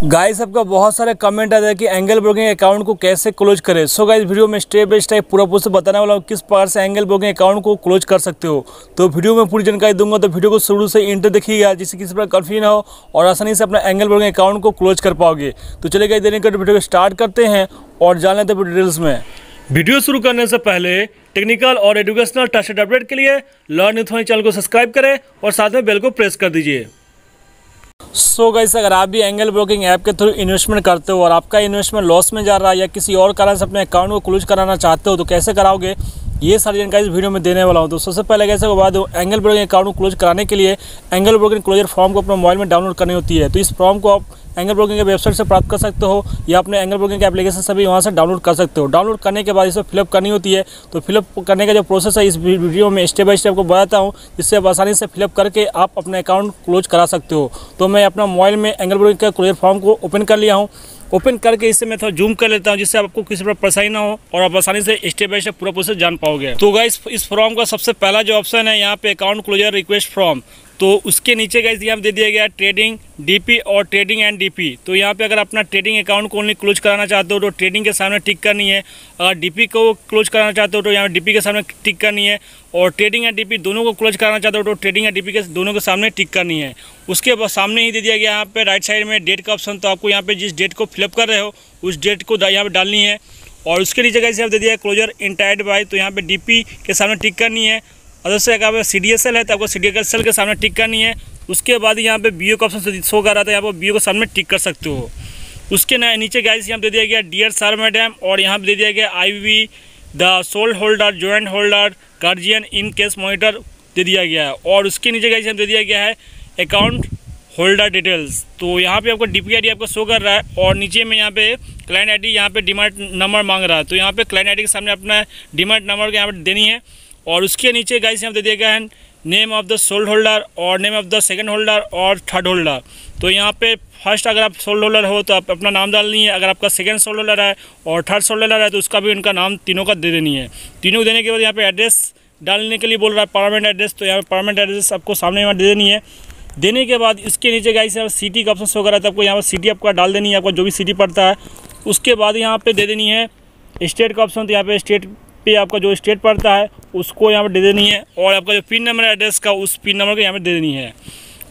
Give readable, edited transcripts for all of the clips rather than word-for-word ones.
Guys आपका बहुत सारे कमेंट आते हैं कि एंगल ब्रोकिंग अकाउंट को कैसे क्लोज करें। सो गाइस वीडियो में स्टेप बाय स्टेप पूरा प्रोसेस बताने वाला हूँ किस प्रकार से एंगल ब्रोकिंग अकाउंट को क्लोज कर सकते हो। तो वीडियो में पूरी जानकारी दूंगा, तो वीडियो को शुरू से एंड तक देखिएगा जिससे किसी प्रकार कंफ्यूजन हो और आसानी से अपना एंगल ब्रोकिंग अकाउंट को क्लोज कर पाओगे। तो चलिए गाइस देने का वीडियो को स्टार्ट करते हैं और जान लेते हैं डिटेल्स में। वीडियो शुरू करने से पहले टेक्निकल और एजुकेशनल ट्रस्टेड अपडेट के लिए लर्न विथ चैनल को सब्सक्राइब करें और साथ में बेल को प्रेस कर दीजिए। सो गाइस अगर आप भी एंगल ब्रोकिंग ऐप के थ्रू इन्वेस्टमेंट करते हो और आपका इन्वेस्टमेंट लॉस में जा रहा है या किसी और कारण से अपने अकाउंट को क्लोज कराना चाहते हो तो कैसे कराओगे, ये सारी जानकारी इस वीडियो में देने वाला हूं। तो सबसे पहले कैसे बता दूं, एंगल ब्रोकिंग अकाउंट को क्लोज कराने के लिए एंगल ब्रोकिंग क्लोजर फॉर्म को अपने मोबाइल में डाउनलोड करनी होती है। तो इस फॉर्म को आप एंगल ब्रोकिंग के वेबसाइट से प्राप्त कर सकते हो या अपने एंगल ब्रोकिंग के एप्लीकेशन से भी वहाँ से डाउनलोड कर सकते हो। डाउनलोड करने के बाद इसे फिलअप करनी होती है। तो फिलअप करने का जो प्रोसेस है इस वीडियो में स्टेप बाय स्टेप को बताता हूँ, जिससे आप आसानी से फिलअप करके आप अपने अकाउंट क्लोज करा सकते हो। तो मैं अपना मोबाइल में एंगल ब्रोकिंग का क्लोजर फॉर्म को ओपन कर लिया हूँ। ओपन करके इससे मैं थोड़ा जूम कर लेता हूँ जिससे आपको किसी प्रकार परेशानी ना हो और आप आसानी से स्टेप बाय स्टेप पूरा प्रोसेस जान पाओगे। तो गाइस इस फॉर्म का सबसे पहला जो ऑप्शन है यहाँ पे अकाउंट क्लोजर रिक्वेस्ट फॉर्म, तो उसके नीचे गाइस यहाँ दे दिया गया ट्रेडिंग डीपी और ट्रेडिंग एंड डीपी। तो यहाँ पे अगर अपना ट्रेडिंग अकाउंट को ओनली क्लोज कराना चाहते हो तो ट्रेडिंग के सामने टिक करनी है। अगर डीपी को क्लोज कराना चाहते हो तो यहाँ डीपी के सामने टिक करनी है। और ट्रेडिंग या डीपी दोनों को क्लोज कराना चाहते हो तो ट्रेडिंग या डीपी के दोनों के सामने टिक करनी है। उसके बाद सामने ही दे दिया गया यहाँ पे राइट साइड में डेट का ऑप्शन। तो आपको यहाँ पे जिस डेट को फिलअप कर रहे हो उस डेट को यहाँ पे डालनी है। और उसके नीचे गाइस यहाँ दे दिया है क्लोजर इंटायर्ड बाय, तो यहाँ पे डीपी के सामने टिक करनी है। अदर से अगर CDSL है तो आपको CDSL के सामने टिक करनी है। उसके बाद यहाँ पे बीओ का ऑप्शन शो कर रहा था, यहाँ पर बीओ के सामने टिक कर सकते हो। उसके नीचे गाइस यहाँ दे दिया गया डियर सर मैडम, और यहाँ पे दे दिया गया IV the sole holder joint holder guardian in case monitor दे दिया गया है। और उसके नीचे गाइस यहाँ दे दिया गया है अकाउंट होल्डर डिटेल्स। तो यहाँ पे आपको DP ID आपको शो कर रहा है और नीचे में यहाँ पे क्लाइंट ID यहाँ पे डिमांड नंबर मांग रहा है। तो यहाँ पे क्लाइंट ID के सामने अपना डिमांड नंबर यहाँ पे देनी है। और उसके नीचे गाइस यहाँ दे दिया गया है name of the sole holder और name of the second holder और थर्ड होल्डर। तो यहाँ पे फर्स्ट अगर आप सोल्ड होल्डर हो तो आप अपना नाम डालनी है। अगर आपका सेकंड सोल्ड होल्डर है और थर्ड सोल्ड होल्डर है तो उसका भी उनका नाम तीनों का दे देनी है। तीनों देने के बाद यहाँ पे एड्रेस डालने के लिए बोल रहा है परमानेंट एड्रेस, तो यहाँ पे परमानेंट एड्रेस आपको सामने यहाँ दे देनी है। देने के बाद इसके नीचे गाइस यहाँ सिटी का ऑप्शन शो कर रहा है, तो आपको यहाँ पर सिटी आपका डाल देनी है, आपका जो भी सिटी पड़ता है। उसके बाद यहाँ पे दे देनी है स्टेट का ऑप्शन, तो यहाँ पे स्टेट पे आपका जो स्टेट पड़ता है उसको यहाँ पर दे देनी है। और आपका जो पिन नंबर एड्रेस का उस पिन नंबर को यहाँ पर दे देनी है।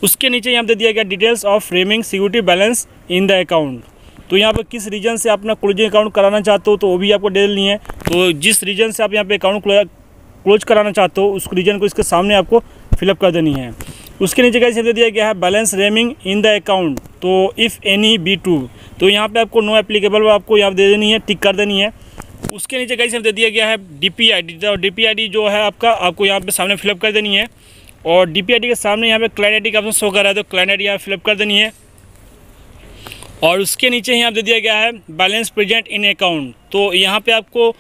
उसके नीचे यहाँ पे दे दिया गया details of framing security balance in the account. तो यहाँ पे किस रीजन से आप अपना क्लोजिंग अकाउंट कराना चाहते हो तो वो भी आपको दे देनी है। तो जिस रीजन से आप यहाँ पे अकाउंट क्लोज कराना चाहते हो उस रीजन को इसके सामने आपको फिलअप कर देनी है। उसके नीचे कैसे दे दिया गया है बैलेंस रेमिंग इन द अकाउंट, तो इफ़ एनी B2, तो यहाँ पे आपको नो एप्लीकेबल आपको यहाँ दे देनी है, टिक कर देनी है। उसके नीचे कैसे दे दिया गया है DP ID, तो DP ID जो है आपको यहाँ पे सामने फिलअप कर देनी है। और DP ID के सामने यहाँ पे क्लाइंट ID का ऑप्शन शो कर रहा है, तो क्लाइंट ID यहाँ फिलअप कर देनी है। और उसके नीचे यहाँ दे दिया गया है बैलेंस प्रेजेंट इन अकाउंट, तो यहाँ पे आपको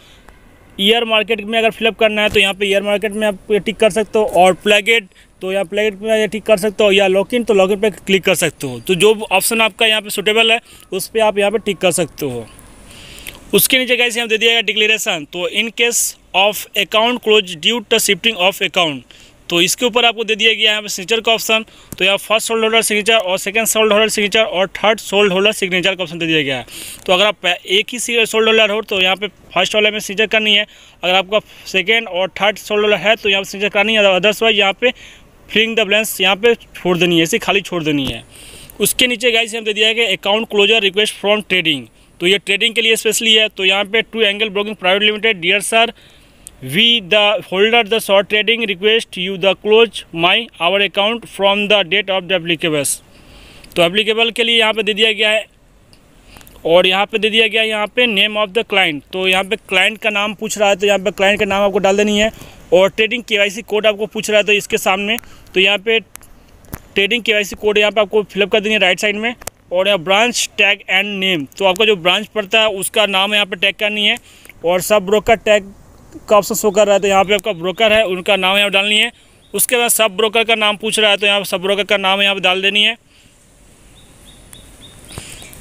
ईयर मार्केट में अगर फिलअप करना है तो यहाँ पे ईयर मार्केट में आप टिक कर सकते हो। और प्लगेट, तो यहाँ प्लगेट में टिक कर सकते हो, या लॉगिन तो लॉगिन पे क्लिक कर सकते हो। तो जो ऑप्शन आपका यहाँ पे सुटेबल है उस पर आप यहाँ पे टिक कर सकते हो। उसके नीचे गाइस यहाँ दे दिया गया डिक्लेरेशन, तो in case of account close due to shifting of account, तो इसके ऊपर आपको दे दिया गया है यहाँ पे सिग्नेचर का ऑप्शन। तो यहाँ फर्स्ट सोल्ड होल्डर सिग्नेचर और सेकंड सोल्ड होल्डर सिग्नेचर और थर्ड सोल्ड होल्डर सिग्नेचर का ऑप्शन दे दिया गया है। तो अगर आप एक ही सोल्ड होल्डर हो तो यहाँ पे फर्स्ट वाले में सिग्नेचर करनी है। अगर आपका सेकंड और थर्ड सोल्ड होल्डर है तो यहाँ पे सिग्नेचर करनी है, अदरवाइज यहाँ पे फिलिंग द ब्लैंक्स यहाँ पे छोड़ देनी है, ऐसे खाली छोड़ देनी है। उसके नीचे गाइस यहाँ दे दिया है कि account closure request from trading, तो ये ट्रेडिंग के लिए स्पेशली है। तो यहाँ पे to Angel Broking Private Limited dear sir we the holder the short trading request you the close my our account from the date of the applicables, तो applicable के लिए यहाँ पे दे दिया गया है। और यहाँ पे दे दिया गया है यहाँ पे नेम ऑफ द क्लाइंट, तो यहाँ पे क्लाइंट का नाम पूछ रहा है, तो यहाँ पे क्लाइंट का नाम आपको डाल देनी है। और ट्रेडिंग KYC कोड आपको पूछ रहा है तो इसके सामने, तो यहाँ पे ट्रेडिंग KYC कोड यहाँ पे आपको फिलअप कर देनी है राइट साइड में। और यहाँ ब्रांच टैग एंड नेम, तो आपका जो ब्रांच पड़ता है उसका नाम यहाँ पे टैग करनी है। और सब ब्रोकर टैग का ऑप्शन शो कर रहा है, तो यहाँ पे आपका ब्रोकर है उनका नाम यहाँ डालनी है। उसके बाद सब ब्रोकर का नाम पूछ रहा है, तो यहाँ सब ब्रोकर का नाम यहाँ पे डाल देनी है।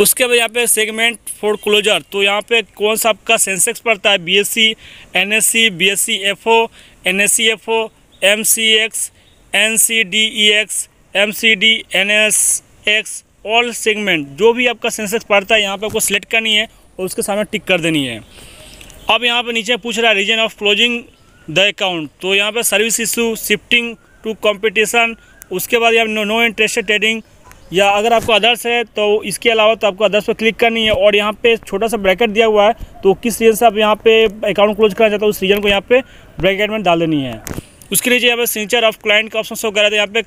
उसके बाद यहाँ पे सेगमेंट फॉर क्लोजर, तो यहाँ पे कौन सा आपका सेंसेक्स पड़ता है, BSE NSE BSE FO NSE FO MCX NCDEX MCD NSX all segment, जो भी आपका सेंसेक्स पड़ता है यहाँ पे आपको सिलेक्ट करनी है और उसके सामने टिक कर देनी है। अब यहाँ पे नीचे पूछ रहा है reason of closing the account, तो यहाँ पे service issue, shifting to competition, उसके बाद यहाँ नो इंटरेस्टेड ट्रेडिंग, या अगर आपको अदर्स है तो इसके अलावा तो आपको अदर्स पर क्लिक करनी है। और यहाँ पे छोटा सा ब्रैकेट दिया हुआ है, तो किस रीजन से आप यहाँ पे अकाउंट क्लोज करना चाहते हो उस रीजन को यहाँ पे ब्रैकेट में डाल देनी है। उसके नीचे यहाँ पे सिग्नेचर ऑफ क्लाइंट का ऑप्शन शो कर रहा है, तो यहाँ पे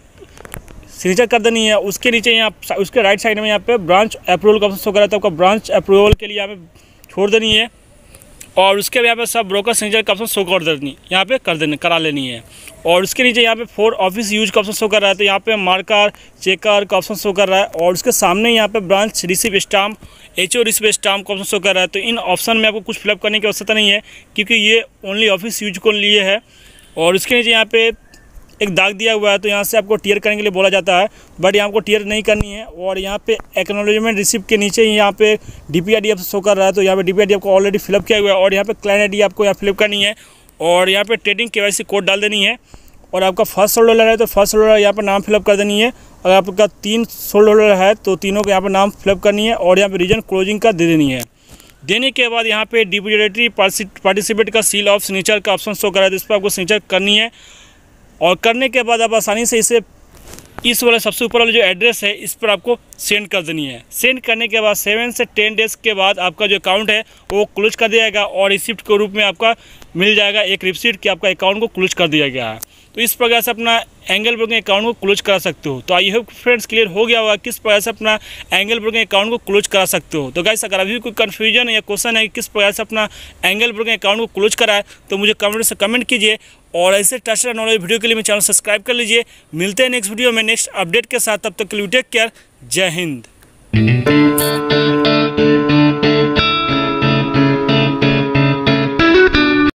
सिग्नेचर कर देनी है। उसके नीचे यहाँ उसके राइट साइड में यहाँ पे ब्रांच अप्रूवल का ऑप्शन शो कर रहा है, तो आपका ब्रांच अप्रूवल के लिए यहाँ पे छोड़ देनी है। और उसके यहाँ पे सब ब्रोकर सिग्नेचर का ऑप्शन शो कर देनी, यहाँ पे करा लेनी है। और उसके नीचे यहाँ पे फॉर ऑफिस यूज का ऑप्शन शो कर रहा है, तो यहाँ पे मार्कर चेकर का ऑप्शन शो कर रहा है। और उसके सामने यहाँ पे branch receive stamp, HO receive stamp का ऑप्शन शो कर रहा है। तो इन ऑप्शन में आपको कुछ फिलअप करने की आवश्यकता नहीं है, क्योंकि ये ओनली ऑफिस यूज को लिए है। और उसके नीचे यहाँ पे एक दाग दिया हुआ है, तो यहाँ से आपको टियर करने के लिए बोला जाता है, बट यहाँ आपको टियर नहीं करनी है। और यहाँ पे एक्नॉलेजमेंट रिसिप्ट के नीचे ही यहाँ पे DPID आपसे शो कर रहा है, तो यहाँ पे DPID आपको ऑलरेडी फिलअप किया हुआ है। और यहाँ पे क्लाइंट ID आपको यहाँ फिलअप करनी है। और यहाँ पे ट्रेडिंग KYC कोड डाल देनी है। और आपका फर्स्ट होल्डर है तो फर्स्ट होल्डर यहाँ पर नाम फिलअप कर देनी है। अगर आपका 3 होल्डर है तो तीनों को यहाँ पर नाम फिलअप करनी है। और यहाँ पर रीजन क्लोजिंग का दे देनी है। देने के बाद यहाँ पे डिपॉजिटरी पार्टिसिपेट का सील ऑफ सिग्नेचर का ऑप्शन शो कर रहा है, तो इस पर आपको सिग्नेचर करनी है। और करने के बाद आप आसानी से इसे इस वाले सबसे ऊपर वाले जो एड्रेस है इस पर आपको सेंड कर देनी है। सेंड करने के बाद 7 से 10 डेज के बाद आपका जो अकाउंट है वो क्लोज कर दिया जाएगा और रिसिप्ट के रूप में आपका मिल जाएगा एक रिसिप्ट कि आपका अकाउंट को क्लोज कर दिया गया है। तो इस प्रकार से अपना एंगल ब्रोकिंग अकाउंट को क्लोज करा सकते हो। तो आई होप फ्रेंड्स क्लियर हो गया होगा किस प्रकार से अपना एंगल ब्रोकिंग अकाउंट को क्लोज करा सकते हो। तो गाइस अगर अभी कोई कन्फ्यूजन या क्वेश्चन है कि किस प्रकार से अपना एंगल ब्रोकिंग अकाउंट को क्लोज कराए तो मुझे कमेंट से कमेंट कीजिए। और ऐसे ट्रस्टेड नॉलेज वीडियो के लिए मेरे चैनल सब्सक्राइब कर लीजिए। मिलते हैं नेक्स्ट वीडियो में नेक्स्ट अपडेट के साथ, तब तक के लिए टेक केयर। जय हिंद।